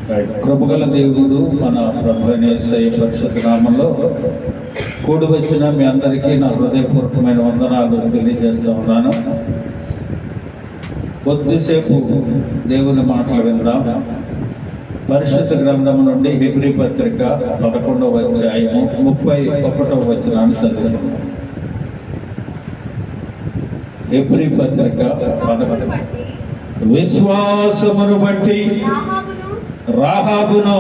కృపగల దేవుడు మన ప్రభువైన యేసయ్య పరిశుద్ధ నామములో కూడి వచ్చిన మీ అందరికీ నా హృదయపూర్వకమైన వందనాలు తెలియజేస్తూ ఉన్నాను. కొద్దిసేపు దేవుని మాటలు విందాం. పరిశుద్ధ గ్రంథం నుండి హెబ్రీ పత్రిక 11వ అధ్యాయము 31వ వచనాన్ని చదువుతాం. హెబ్రీ పత్రిక 11. విశ్వాసమును బట్టి రాహాబును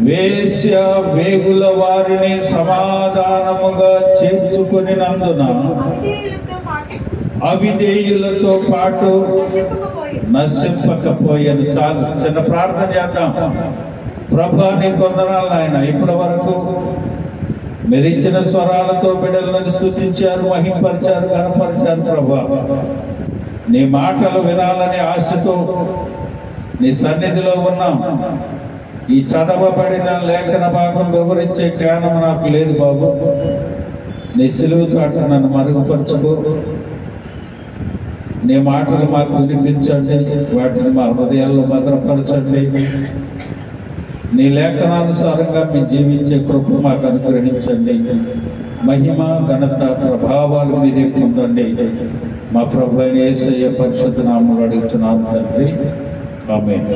వేశ్య వేగుల వారిని సమాధానముగా చేర్చుకొనినందున అవిధేయులతో పాటు నశింపకపోయాను. చాలు, చిన్న ప్రార్థన చేద్దాం. ప్రభా నీకు వందనాలు నాయన. ఇప్పటి వరకు మీరు ఇచ్చిన స్వరాలతో బిడ్డలను స్తుతించారు, మహింపరిచారు, ఘనపరిచారు. ప్రభా నీ మాటలు వినాలనే ఆశతో నీ సన్నిధిలో ఉన్నాం. ఈ చదవబడిన లేఖన భాగం వివరించే జ్ఞానం నాకు లేదు బాబు. నీ సిలువ చాటు నన్ను మరుగుపరచుకో. నీ మాటలు మాకు వినిపించండి, వాటిని మా హృదయాల్లో భద్రపరచండి. నీ లేఖనానుసారంగా మేము జీవించే కృప మాకు అనుగ్రహించండి. మహిమ ఘనత ప్రభావాలు మీరే పొందండి. మా ప్రభువైన యేసయ్య పరిశుద్ధ నామములో అడుగుతున్నాము తండ్రి, ఆమేన్.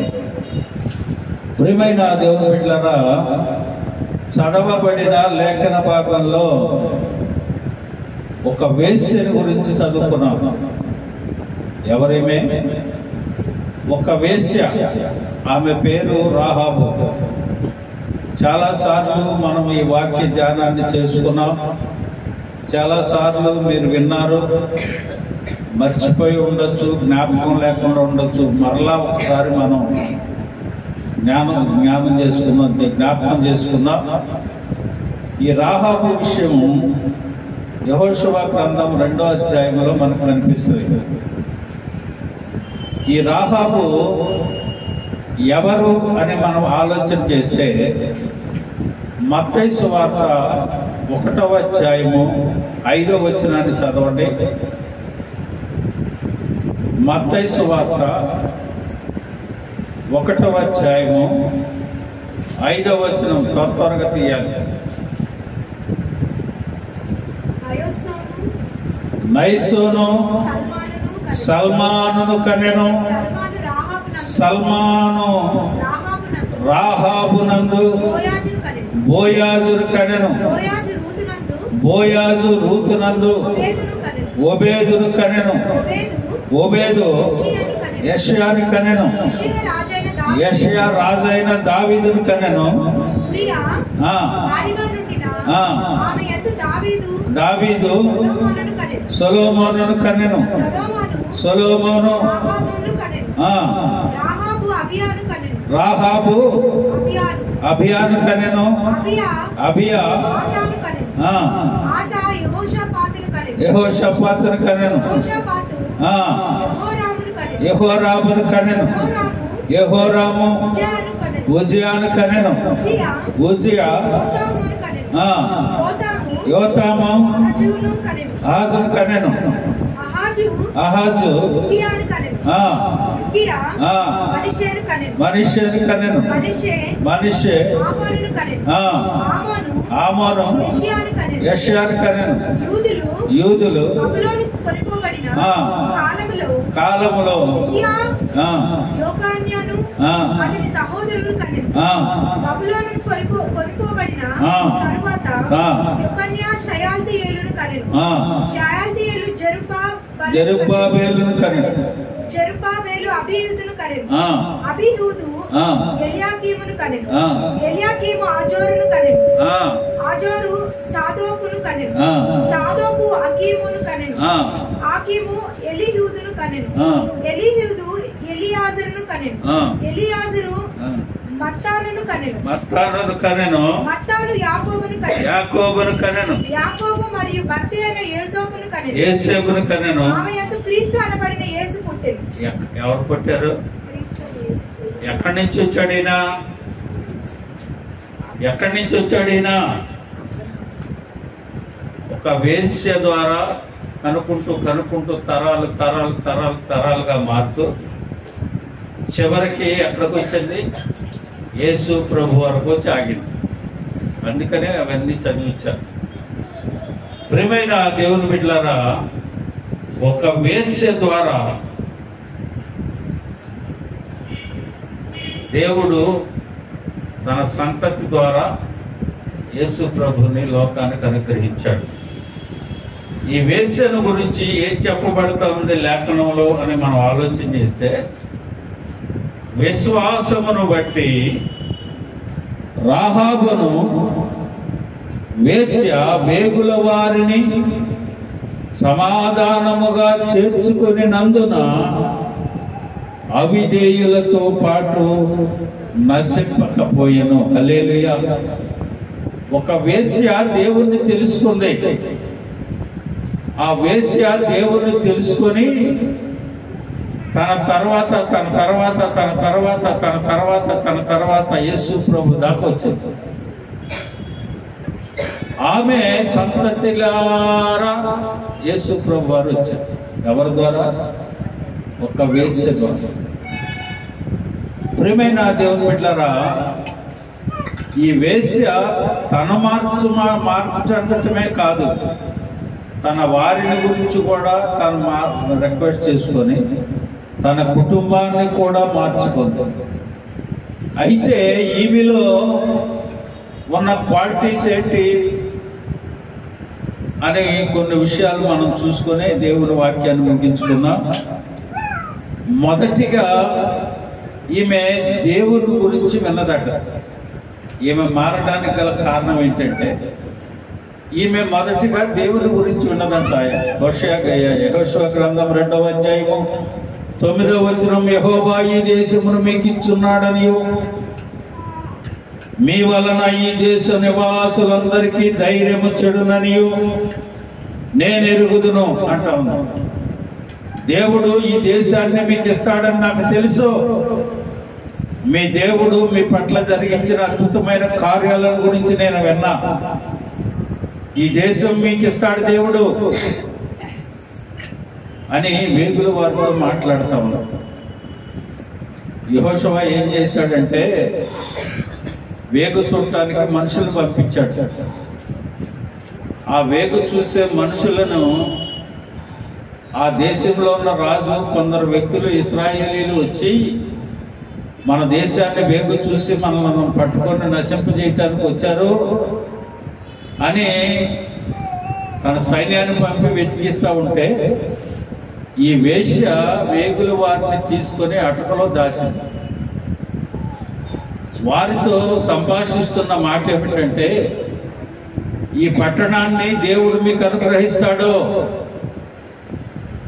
ప్రియమైన దేవుని బిడ్డలారా, చదవబడిన లేఖన భాగంలో ఒక వేశ్యని గురించి చదువుకున్నాము. ఎవరేమే? ఒక వేశ్య, ఆమె పేరు రాహాబు. చాలాసార్లు మనం ఈ వాక్య ధ్యానాన్ని చేసుకున్నాం. చాలాసార్లు మీరు విన్నారు, మర్చిపోయి ఉండొచ్చు, జ్ఞాపకం లేకుండా ఉండొచ్చు. మరలా ఒకసారి మనం జ్ఞాపకం చేసుకుందాం. ఈ రాహాబు విషయం యెహోషువ గ్రంథం 2వ అధ్యాయంలో మనకు కనిపిస్తుంది. ఈ రాహాబు ఎవరు అని మనం ఆలోచన చేస్తే మత్తయి సువార్త 1వ అధ్యాయము 5వ వచనాన్ని చదవండి. మత్తయి సువార్త 1వ అధ్యాయము 5వ వచనం త్వరగా తీయాలి. నయసోను సల్మానును కనెను. సల్మాను రాహాబునందు బోయాజును కనెను. బోయాజు రూతునందు ఓబేదును కనెను. ఓబేదు యెషయాని కనెను. యెషయా రాజైన దావీదును కనెను. దావీదు సొలొమోనును కనెను. సొలొమోను రాహాబు అబియాను కనెను. అబియా యెహోషాపాతును కనెను. యెహోరామును కనెను. యెహోరాము ఉజియాను కనెను. ఉజియా యోతాము ఆహాజును కనెను. అహాజు మనష్షేను కనెను. మనష్షే ఆమోను యెషయాను కనెను. యూదులు కాలములో జెరుబ్బాబెలును కనెను. జెరుబ్బాబెలు అబీయూదును కనెను. అబీయూదు ఎలియాకీమును కనెను. ఎలియాకీము ఆజోరును కనెను. ఆజోరు సాదోకును కనెను. సాదోకు అకీమును కనెను. ఆకీము ఎలీహూదును కనెను. ఎలీహూదు ఎలియాజరును కనెను. ఎలియాజరు మత్తానును కనెను. మత్తానును కనెను. మత్తాను యాకోబును కనెను. యాకోబును కనెను. యాకోబు మరియు భర్త అయిన యోసేపును కనెను. యోసేపును కనెను. ఆమె యందు క్రీస్తు అనబడిన యేసు పుట్టెను. ఎవరు పుట్టారు? ఎక్కడి నుంచి వచ్చాడైనా? ఎక్కడి నుంచి వచ్చాడైనా? ఒక వేశ్య ద్వారా కనుక్కుంటూ తరాలుగా మారుతూ చివరికి ఎక్కడికి వచ్చింది? యేసు ప్రభు వరకు వచ్చి ఆగింది. అందుకనే అవన్నీ చదివించారు. ప్రియమైన దేవుని బిడ్డలారా, ఒక వేశ్య ద్వారా దేవుడు తన సంతతి ద్వారా యేసు ప్రభుని లోకానికి అనుగ్రహించాడు. ఈ వేశ్యను గురించి ఏం చెప్పబడుతూ ఉంది లేఖనంలో అని మనం ఆలోచన చేస్తే, విశ్వాసమును బట్టి రాహాబును వేశ్య వేగుల వారిని సమాధానముగా చేర్చుకొనినందున అవిధేయులతో పాటు నశింపకపోయెను. హల్లెలూయా. ఒక వేశ్య దేవుణ్ణి తెలుసుకుంది. ఆ వేశ్య దేవుణ్ణి తెలుసుకొని తన తర్వాత యేసు ప్రభు దాకా వచ్చింది. ఆమె సంతతిలారా యేసు ప్రభు వారు వచ్చారు. ఎవరి ద్వారా? ఒక వేశ్య ద్వారా. ప్రియమైన దేవుని బిడ్డలారా, ఈ వేశ్య తన మార్చడమే కాదు, తన వారిని గురించి కూడా తను రిక్వెస్ట్ చేసుకొని తన కుటుంబాన్ని కూడా మార్చుకుంది. అయితే ఈమెలో ఉన్న క్వాలిటీస్ ఏంటి అనే కొన్ని విషయాలు మనం చూసుకొని దేవుని వాక్యాన్ని ముగించుకున్నాం. మొదటిగా ఈమె దేవుని గురించి విన్నదట. ఈమె మారడానికి గల కారణం ఏంటంటే, ఈమె మొదటిగా దేవుని గురించి విన్నదంట. యెహోషువ గ్రంథం 2వ అధ్యాయము 9వ వచనం, యెహోవా ఈ దేశమును మీకు ఇచ్చున్నాడని, మీ వలన ఈ దేశ నివాసులందరికీ ధైర్యము చెడునని నేను ఎరుగుదును అంటా ఉన్నాను. దేవుడు ఈ దేశాన్ని మీకు ఇస్తాడని నాకు తెలుసు. మీ దేవుడు మీ పట్ల జరిగించిన అద్భుతమైన కార్యాలను గురించి నేను విన్నా. ఈ దేశం మీకు ఇస్తాడు దేవుడు అని వేగుల వారితో మాట్లాడుతూ ఉన్నాడు. యెహోషువ ఏం చేశాడంటే, వేగు చూడటానికి మనుషులను పంపించాడు. ఆ వేగు చూసే మనుషులను ఆ దేశంలో ఉన్న రాజు కొందరు వ్యక్తులు ఇశ్రాయేలీలు వచ్చి మన దేశాన్ని వేగు చూసి మనల్ని పట్టుకొని నశింపజేయటానికి వచ్చారు అని తన సైన్యాన్ని పంపి వెతికిస్తూ ఉంటే, ఈ వేశ్య వేగుల వారిని తీసుకొని అటకలో దాచింది. వారితో సంభాషిస్తున్న మాట ఏమిటంటే, ఈ పట్టణాన్ని దేవుడు మీకు అనుగ్రహిస్తాడో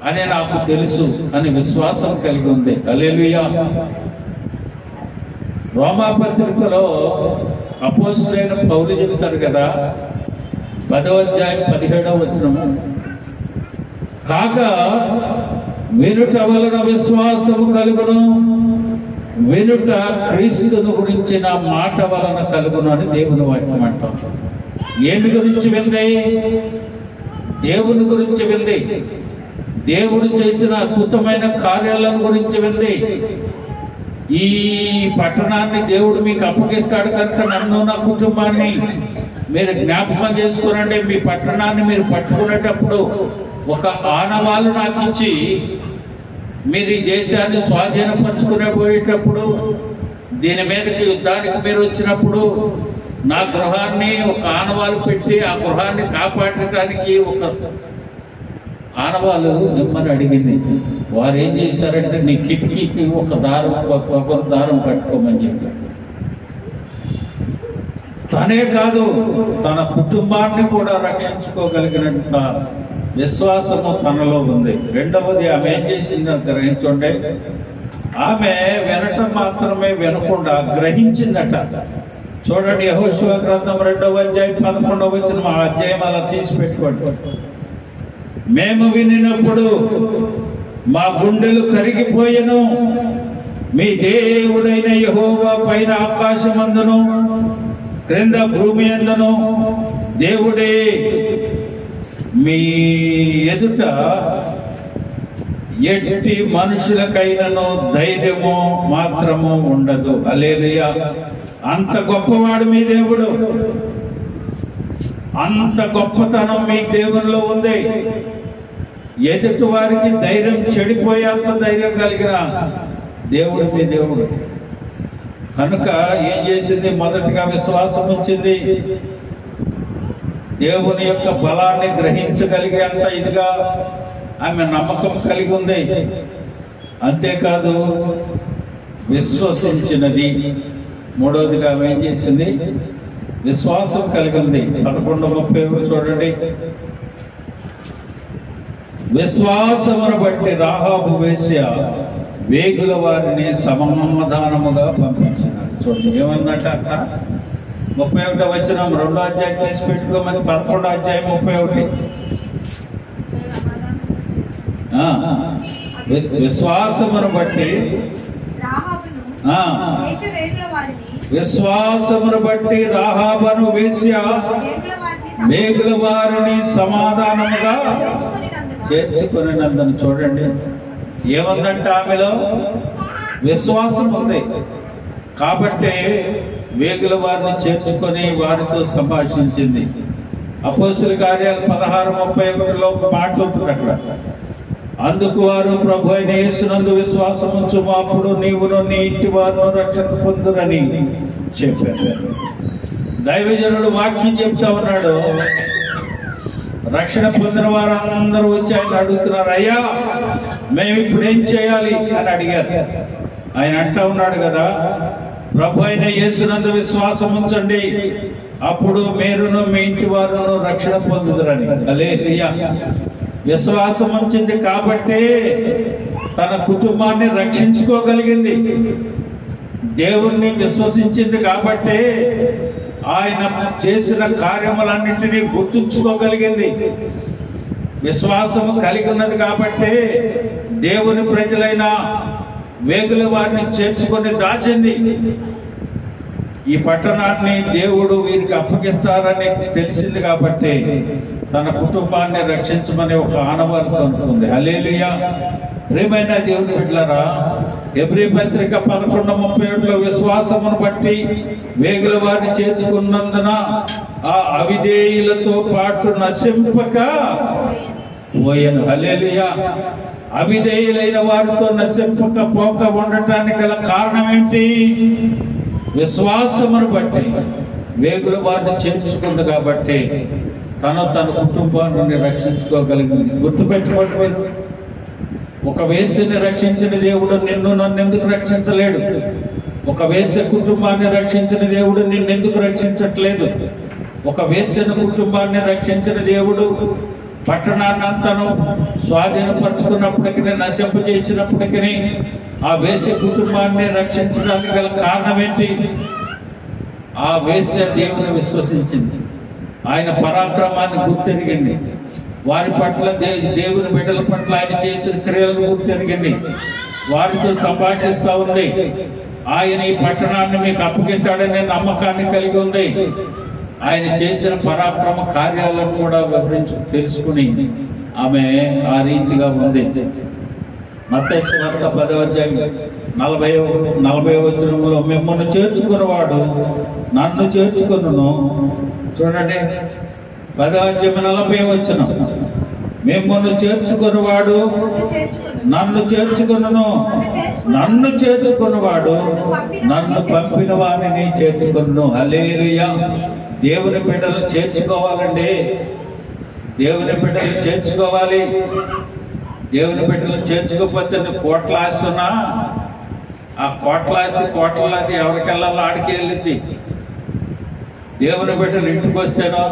అని నాకు తెలుసు అని విశ్వాసం కలిగి ఉంది. హల్లెలూయా. రోమా పత్రికలో అపోస్తలుడైన పౌలు చెబుతారు కదా, 10వ అధ్యాయం 17వ వచనము, కాగా వినుట వలన విశ్వాసము కలుగును, వినుట క్రీస్తును గురించిన మాట వలన కలుగును అని దేవుని వాక్యం అంటాం. ఏమి గురించి వింది? దేవుని గురించి వింది. దేవుడు చేసిన అద్భుతమైన కార్యాలను గురించి వింది. ఈ పట్టణాన్ని దేవుడు మీకు అప్పగిస్తాడు కనుక నన్ను నా కుటుంబాన్ని మీరు జ్ఞాపకం చేసుకునండి. మీ పట్టణాన్ని మీరు పట్టుకునేటప్పుడు ఒక ఆనవాలు నాకు ఇచ్చి మీరు ఈ దేశాన్ని స్వాధీనపరచుకునే పోయేటప్పుడు, దీని మీదకి యుద్ధానికి మీరు వచ్చినప్పుడు నా గృహాన్ని ఒక ఆనవాలు పెట్టి ఆ గృహాన్ని కాపాడటానికి ఒక ఆనవాలు ఇమ్మని అడిగింది. వారు ఏం చేశారంటే, నీ కిటికీకి ఒక దారం కట్టుకోమని చెప్పారు. తనే కాదు, తన కుటుంబాన్ని కూడా రక్షించుకోగలిగినంత విశ్వాసము తనలో ఉంది. రెండవది, ఆమె ఏం చేసిందని గ్రహించుంటే, ఆమె వినటం మాత్రమే వినకుండా గ్రహించిందట. చూడండి, యెహోషువ గ్రంథం 2వ అధ్యాయం 11వ వచనం. ఆ అధ్యాయం అలా తీసి పెట్టుకోండి. మేము వినినప్పుడు మా గుండెలు కరిగిపోయెను, మీ దేవుడైన యెహోవా పైన ఆకాశమందును క్రింద భూమి అందును దేవుడే మీ ఎదుట ఎట్టి మనుషులకైనను ధైర్యము మాత్రము ఉండదు. హల్లెలూయా. అంత గొప్పవాడు మీ దేవుడు, అంత గొప్పతనం మీ దేవునిలో ఉంది. ఎదుటి వారికి ధైర్యం చెడిపోయేంత ధైర్యం కలిగిన దేవుడు మీ దేవుడు. కనుక ఏం చేసింది? మొదటిగా విశ్వాసం ఉంచింది. దేవుని యొక్క బలాన్ని గ్రహించగలిగే అంత ఇదిగా ఆమె నమ్మకం కలిగి ఉంది. అంతేకాదు విశ్వసించినది. మూడవదిగా ఆమె ఏం చేసింది? విశ్వాసం కలిగి ఉంది. 11:30 చూడండి. విశ్వాసమును బట్టి రాహాబు వేశ్య వేగుల వారిని సమాధానముగా పంపించినాడు. చూడండి ఏమన్నట్ట అక్కడ 31వ వచనం, 2వ అధ్యాయం తీసి పెట్టుకోమని 11వ అధ్యాయం 31. విశ్వాసమును బట్టి విశ్వాసమును బట్టి రాహాబను వేశ్య వేగుల వారిని సమాధానముగా చేర్చుకునేందుకు. చూడండి ఏముందంటే ఆమెలో విశ్వాసం ఉంది కాబట్టి వేగుల వారిని చేర్చుకొని వారితో సంభాషించింది. అపోస్తలుల కార్యాలు 16:31లో మాట ఉంటుంది అక్కడ. అందుకు వారు ప్రభు అయిన యేసునందు విశ్వాసం ఉంచుము, అప్పుడు నీవును నీ ఇంటి వారును రక్షణ పొందురని చెప్పారు. దైవజనుడు వాక్యం చెప్తా ఉన్నాడు. రక్షణ పొందిన వారందరూ వచ్చి ఆయన అడుగుతున్నారు, అయ్యా మేము ఇప్పుడు ఏం చేయాలి అని అడిగారు. ఆయన అంటా ఉన్నాడు కదా, ప్రభు అయిన యేసునందు విశ్వాసం ఉంచండి, అప్పుడు మీరును మీ ఇంటి వారును రక్షణ పొందుదురని. హల్లెలూయా. విశ్వాసం ఉంచింది కాబట్టి తన కుటుంబాన్ని రక్షించుకోగలిగింది. దేవుణ్ణి విశ్వసించింది కాబట్టి ఆయన చేసిన కార్యములన్నింటినీ గుర్తుంచుకోగలిగింది. విశ్వాసము కలిగి ఉన్నది కాబట్టి దేవుని ప్రజలైన వేగుల వారిని చేర్చుకొని దాచింది. ఈ పట్టణాన్ని దేవుడు వీరికి అప్పగిస్తారని తెలిసింది కాబట్టి తన కుటుంబాన్ని రక్షించమని ఒక ఆనవాలు అనుకుంది. హల్లెలూయా. ప్రియమైన దేవుని బిడ్డలారా, హెబ్రీ పత్రిక 11:37లో విశ్వాసమును బట్టి వేగుల వారిని చేర్చుకున్నందున ఆ అవిధేయులతో పాటు నశింపక పోయెను. హల్లెలూయా. అవిధేయులైన వారితో నశింపక పోక ఉండటానికి గల కారణం ఏంటి? విశ్వాసమును బట్టి వేగుల వారిని చేర్చుకుంది కాబట్టి తన కుటుంబాన్ని రక్షించుకోగలిగింది. గుర్తుపెట్టుకోండి, ఒక వేశ్యని రక్షించిన దేవుడు నిన్ను నన్ను ఎందుకు రక్షించలేడు? ఒక వేశ్య కుటుంబాన్ని రక్షించిన దేవుడు నిన్నెందుకు రక్షించట్లేదు? ఒక వేశ్యని కుటుంబాన్ని రక్షించిన దేవుడు పట్టణాన్ని అంతను స్వాధీనపరుచుకున్నప్పటికీ, నశింపజేసినప్పటికీ ఆ వేశ్య కుటుంబాన్ని రక్షించడానికి గల కారణం ఏంటి? ఆ వేశ్య దేవుని విశ్వసించింది, ఆయన పరాక్రమాన్ని గుర్తెరిగింది, వారి పట్ల దేవుని బిడ్డల పట్ల ఆయన చేసిన క్రియలను గుర్తెరిగింది, వారితో సంభాషిస్తూ ఉంది. ఆయన ఈ పట్టణాన్ని మీకు అప్పగిస్తాడనే నమ్మకాన్ని కలిగి ఉంది. ఆయన చేసిన పరాక్రమ కార్యాలను కూడా తెలుసుకుని ఆమె ఆ రీతిగా ఉంది. మత్తయి సువార్త 10వ అధ్యాయం 40వ వచనంలో మిమ్మల్ని చేర్చుకున్నవాడు నన్ను చేర్చుకును. చూడండి 10వ అధ్యాయం 40వ వచనం, మిమ్మల్ని చేర్చుకున్నవాడు నన్ను చేర్చుకును, నన్ను చేర్చుకున్నవాడు నన్ను పంపిన వారిని చేర్చుకును. హల్లెలూయా. దేవుని బిడ్డలు చేర్చుకోవాలండి, దేవుని బిడ్డలు చేర్చుకోవాలి. దేవుని బిడ్డలు చేర్చుకోకపోతే నువ్వు కోట్ల ఆస్తున్నా ఆ కోట్లది ఎవరికి వెళ్ళాలో ఆడికి వెళ్ళింది. దేవుని బిడ్డలు ఇంటికి వస్తేనో,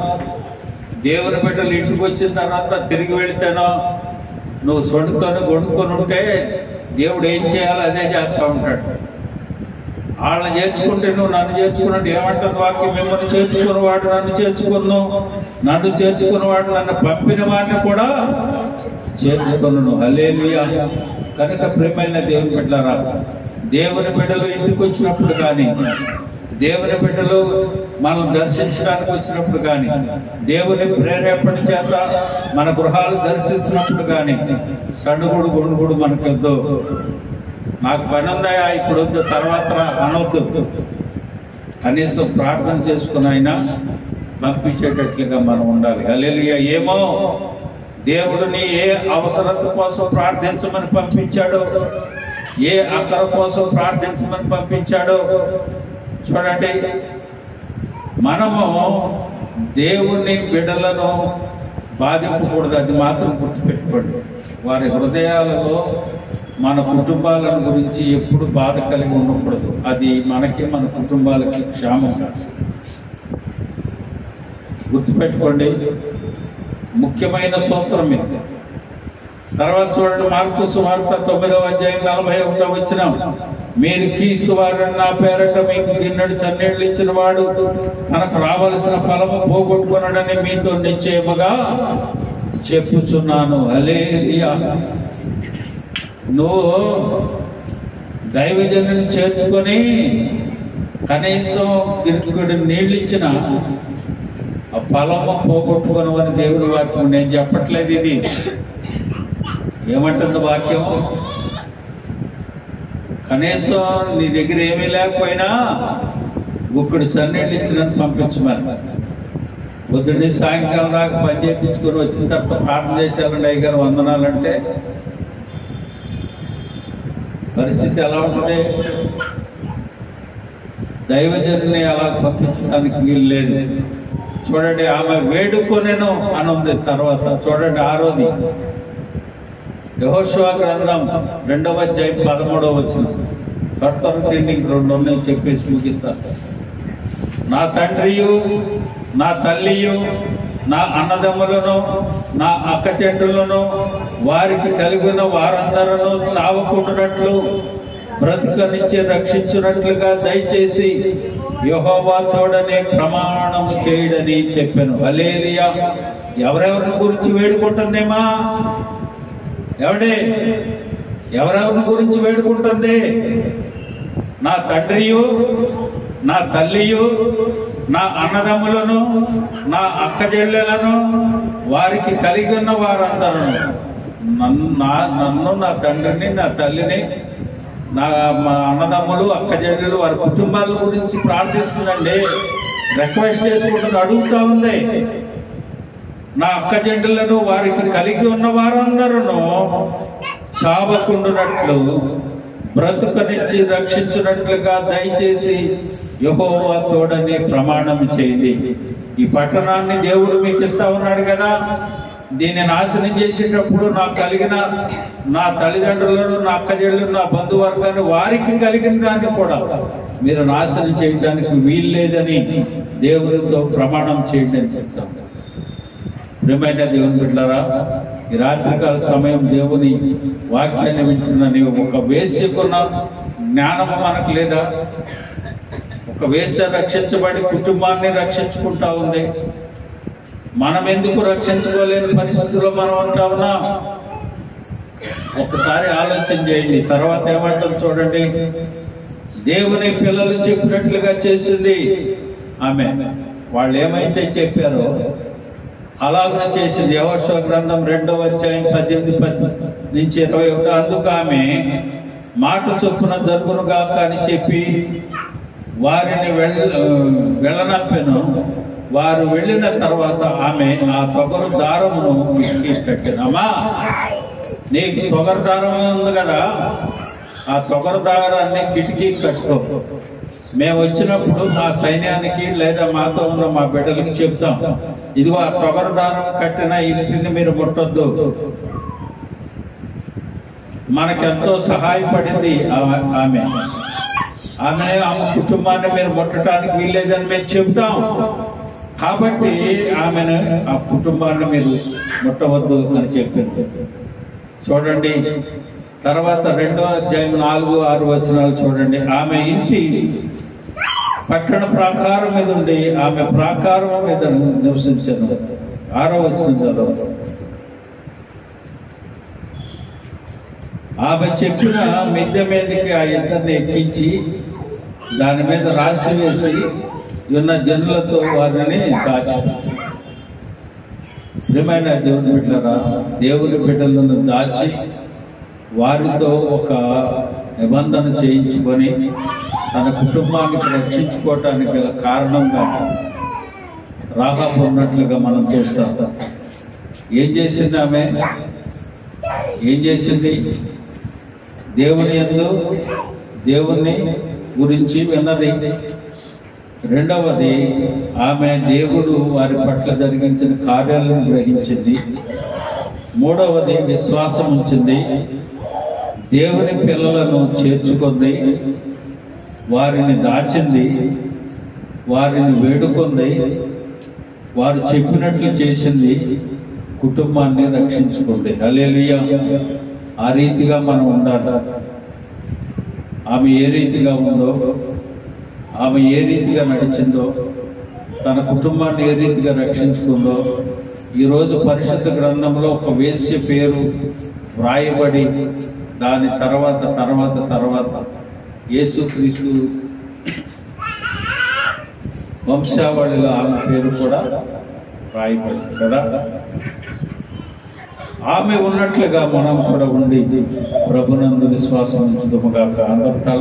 దేవుని బిడ్డలు ఇంటికి వచ్చిన తర్వాత తిరిగి వెళితేనో నువ్వు వండుకొని ఉంటే దేవుడు ఏం చేయాలో అదే చేస్తూ ఉంటాడు. వాళ్ళని చేర్చుకుంటే నువ్వు నన్ను చేర్చుకున్నట్టు ఏమంటుంది వాక్యం? మిమ్మల్ని చేర్చుకున్నవాడు నన్ను చేర్చుకును, నన్ను చేర్చుకున్నవాడు నన్ను పంపిన వాడిని కూడా చేర్చుకును. హల్లెలూయా. కనుక ప్రియమైన దేవుని బిడ్డలారా, దేవుని బిడ్డలు ఇంటికి వచ్చినప్పుడు కానీ, దేవుని బిడ్డలు మనం దర్శించడానికి వచ్చినప్పుడు కానీ, దేవుని ప్రేరేపణ చేత మన గృహాలు దర్శిస్తున్నప్పుడు కానీ సడుగుడు గొడుగుడు మనకొద్దు. నాకు పని ఉందా ఇప్పుడు వద్దు, తర్వాత అనవద్దు. కనీసం ప్రార్థన చేసుకుని అయినా పంపించేటట్లుగా మనం ఉండాలి. హల్లెలూయా. ఏమో దేవుడిని ఏ అవసరత కోసం ప్రార్థించమని పంపించాడో, ఏ అక్కర కోసం ప్రార్థించమని పంపించాడో చూడండి. మనము దేవుని బిడ్డలను బాధింపకూడదు, అది మాత్రం గుర్తుపెట్టుకోండి. వారి హృదయాలలో మన కుటుంబాల గురించి ఎప్పుడు బాధ కలిగి ఉండకూడదు. అది మనకి మన కుటుంబాలకి క్షేమం కాదు. గుర్తుపెట్టుకోండి, ముఖ్యమైన సూత్రం ఇది. తర్వాత చూడండి, మార్కు సువార్త 9వ అధ్యాయం 41వ వచనం. మీరు క్రీస్తు వారిని నా పేరట మీకు గిన్నెడు చన్నీళ్ళు ఇచ్చిన వాడు తనకు రావలసిన ఫలము పోగొట్టుకున్నాడని మీతో నిశ్చయముగా చెప్పుచున్నాను. హల్లెలూయా. నువ్వు దైవజనుని చేర్చుకొని కనీసం గిన్నెడు నీళ్ళు ఇచ్చిన ఆ ఫలము పోగొట్టుకుని అని దేవుడి వాక్యం. నేను చెప్పట్లేదు, ఇది ఏమంటుంది వాక్యం. కనీసం నీ దగ్గర ఏమీ లేకపోయినా గుక్కడు చన్నీళ్ళు ఇచ్చినట్టు పంపించమని. పొద్దున్నే సాయంకాలం దాకా పని చేయించుకొని వచ్చిన తర్వాత ప్రార్థన చేశారండి అయ్యగారు వందనాలంటే పరిస్థితి ఎలా ఉంటుంది? దైవజనుని అలా పంపించడానికి వీలు లేదు. చూడండి, ఆమె వేడుకొనెను అని ఉంది. తర్వాత చూడండి 6వది యెహోషువ గ్రంథం 2వ అధ్యాయం 13వ వచనం. కర్తను తిండి 2 చెప్పేసి ముగిస్తారు. నా తండ్రియు నా తల్లియు నా అన్నదమ్ములను నా అక్క చెట్టులను వారికి కలిగిన వారందరూ చావకుండానట్లు బ్రతుకనిచ్చి రక్షించున్నట్లుగా దయచేసి యెహోవా తోడనే ప్రమాణము చేయడని చెప్పాను. హల్లెలూయా. ఎవరెవరిని గురించి వేడుకుంటుందేమా? ఎవరెవరిని గురించి వేడుకుంటుంది? నా తండ్రియు నా తల్లియు నా అన్నదమ్ములను నా అక్క చెల్లెలను వారికి కలిగి ఉన్న వారందరూ నన్ను నా తండ్రిని నా తల్లిని నా అన్నదమ్ములు అక్క చెల్లెలు వారి కుటుంబాల గురించి ప్రార్థిస్తుందండి. రిక్వెస్ట్ చేసుకుంటుంది, అడుగుతా ఉంది. నా అక్క చెల్లెలను వారికి కలిగి ఉన్న వారందరూ చావకుండునట్లు బ్రతుకనిచ్చి రక్షించున్నట్లుగా దయచేసి యెహోవా తోడని ప్రమాణం చేయండి. ఈ పట్టణాన్ని దేవుడు మీకు ఇస్తా ఉన్నాడు కదా, దీన్ని నాశనం చేసేటప్పుడు నాకు కలిగిన నా తల్లిదండ్రులను నా అక్క చెల్లెలు నా బంధువర్గాన్ని వారికి కలిగిన దాన్ని కూడా మీరు నాశనం చేయడానికి వీలు లేదని దేవుడితో ప్రమాణం చేయండి అని చెప్తాం. ప్రియమైన దేవుని బిడ్డలారా, ఈ రాత్రికాల సమయం దేవుని వాక్యాన్ని వింటున్న నీవు ఒక వేశ్యకున్న జ్ఞానము మనకు లేదా? ఒక వేశ్య రక్షించబడి కుటుంబాన్ని రక్షించుకుంటా ఉంది. మనం ఎందుకు రక్షించుకోలేని పరిస్థితుల్లో మనం ఉంటా ఉన్నాం? ఒకసారి ఆలోచన చేయండి. తర్వాత ఏమంటారు చూడండి, దేవుని పిల్లలు చెప్పినట్లుగా చేసింది ఆమె. వాళ్ళు ఏమైతే చెప్పారో అలాగనే చేసింది. యెహోషువ గ్రంథం 2వ అధ్యాయం 18 నుంచి 21. అందుకు ఆమె మాట చొప్పున జరుగునుగాక అని చెప్పి వారిని వెళ్ళనంపెను. వారు వెళ్ళిన తర్వాత ఆమె ఆ తొగరు దారమును కిటికీ కట్టాను. అమ్మా, నీకు తొగరు దారం ఉంది కదా, ఆ తొగరు దారాన్ని కిటికీ కట్టుకో. మేము వచ్చినప్పుడు మా సైన్యానికి లేదా మాతో ఉన్న మా బిడ్డలకి చెప్తాం, ఇదిగో ఆ తొగరు దారం కట్టిన ఇంటిని మీరు ముట్టొద్దు. మనకెంతో సహాయపడింది ఆమె. ఆమె కుటుంబాన్ని మీరు ముట్టడానికి వీల్లేదని మేము చెబుతాం. కాబట్టి ఆమెను ఆ కుటుంబాన్ని మీరు ముట్టవద్దు అని చెప్పింది. చూడండి తర్వాత 2వ అధ్యాయం 4-6 వచనాలు చూడండి. ఆమె ఇంటి పట్టణ ప్రాకారం మీద ఉండి ఆమె ప్రాకారం మీద నివసించాను. 6వ వచనం చదవండి. ఆమె చెప్పిన మిద్దె మీదకి ఆ ఇద్దరిని ఎక్కించి దాని మీద రాసి వేసి ఉన్న జనులతో వారిని దాచి. ప్రియమైన దేవుని బిడ్డలారా, దేవుని బిడ్డలను దాచి వారితో ఒక నిబంధన చేయించుకొని తన కుటుంబానికి రక్షించుకోవటానికి గల కారణంగా రాహాబు ఉన్నట్లుగా మనం చూస్తాం. ఏం చేసింది ఆమె? ఏం చేసింది? దేవుని యందు దేవుని గురించి విన్నది. రెండవది, ఆమె దేవుడు వారి పట్ల జరిగించిన కార్యాలను గ్రహించింది. మూడవది, విశ్వాసం ఉంచింది. దేవుని పిల్లలను చేర్చుకుంది, వారిని దాచింది, వారిని వేడుకుంది, వారు చెప్పినట్లు చేసింది, కుటుంబాన్ని రక్షించుకుంది. హల్లెలూయా. ఆ రీతిగా మనం ఉండాలి. ఆమె ఏ రీతిగా ఉందో, ఆమె ఏ రీతిగా నడిచిందో, తన కుటుంబాన్ని ఏ రీతిగా రక్షించుకుందో, ఈరోజు పరిశుద్ధ గ్రంథంలో ఒక వేశ్య పేరు వ్రాయబడి దాని తర్వాత తర్వాత తర్వాత యేసుక్రీస్తు వంశావళిలో ఆమె పేరు కూడా రాయబడింది కదా. ఆమె ఉన్నట్లుగా మనం కూడా ఉండి ప్రభునందు విశ్వాసం ఉంచుదుముగాక. అందరూ తల